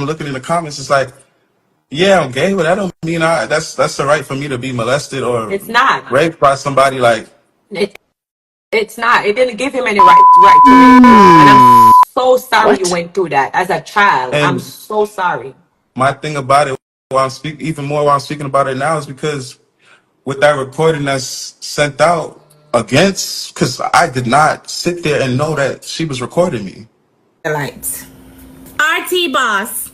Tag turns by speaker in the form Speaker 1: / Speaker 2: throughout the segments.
Speaker 1: looking in the comments, it's like, yeah, I'm gay, but that don't mean that's the right for me to be molested or
Speaker 2: It's not.
Speaker 1: raped by somebody. Like,
Speaker 2: It, it's not. It didn't give him any right to rape you. And I'm so sorry you
Speaker 1: what?
Speaker 2: went through that as a child. I'm
Speaker 1: And
Speaker 2: so sorry.
Speaker 1: my thing about it, even more while I'm speaking about it now, is because with that recording that's sent out against, because I did not sit there and know that she was recording me.
Speaker 3: The lights. RT Boss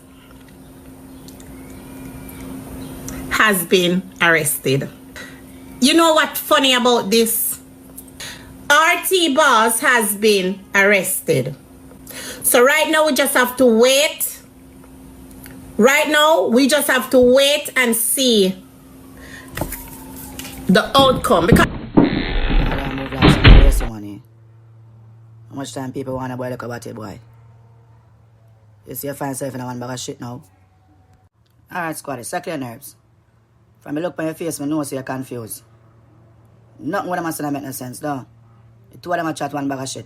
Speaker 3: has been arrested. You know what's funny about this? RT Boss has been arrested. So right now we just have to wait. Right now we just have to wait and see the outcome. Because
Speaker 4: I move like some crazy money. How much time people want to boy look about it, boy? You see you find yourself in a one bag of shit now. Alright, squad, settle your nerves. From the look on your face, I know you're confused. Nothing what I'm saying make no sense, though. The two of them chat one bag of shit.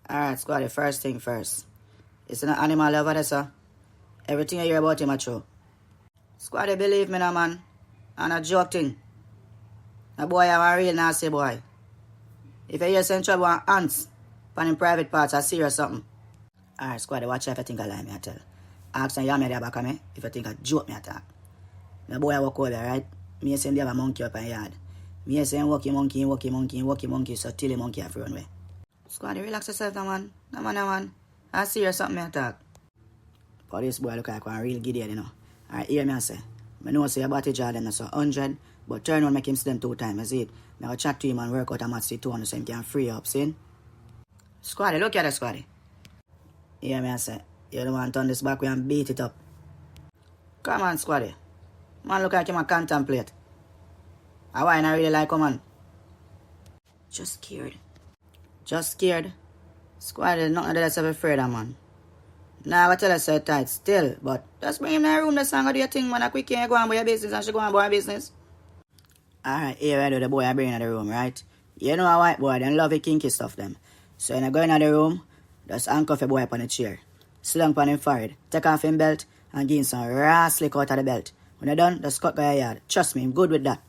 Speaker 4: Alright, squad, first thing first. It's an animal lover, there, sir. Everything you hear about him are true. Squad, believe me now, man. I'm not joking. A boy, I'm a real nasty boy. If you hear some trouble on ants, on in private parts, I see or something. Alright, squad, watch if you think I lie, me I tell. Ask and you me there back of me, if you think I joke me attack. The boy I walk over, right? Me say him have a monkey up in yard. Me say him walkie monkey, so till the monkey have run away. Squad, relax yourself now, man. No man. I see or something me attack. But this boy look like one real giddy, you know. Alright, hear me I say. I know say about the Jordan, so 100, but turn on make him stand 2 times, I see it. I go chat to him and work out a match to 200 so him can free up, see? Squaddy, look at the squaddy. Hear me I say. You don't want to turn this back way and beat it up. Come on, squaddy. Man look like him a contemplate. I why not really like him, man? Just scared. Just scared? Squaddy, nothing that I'm afraid of, man. Nah, I go tell her so tight still, but just bring him in the room, the song, do your thing, man. I quick here, go on about your business, and she go on about her business. Alright, here I do the boy I bring in the room, right? You know a white boy, them love the kinky stuff, them. So when I go in the room, just handcuff the boy up on the chair. Slung on him forehead, take off him belt, and give him some raw slick out of the belt. When you're done, just cut by your yard. Trust me, I'm good with that.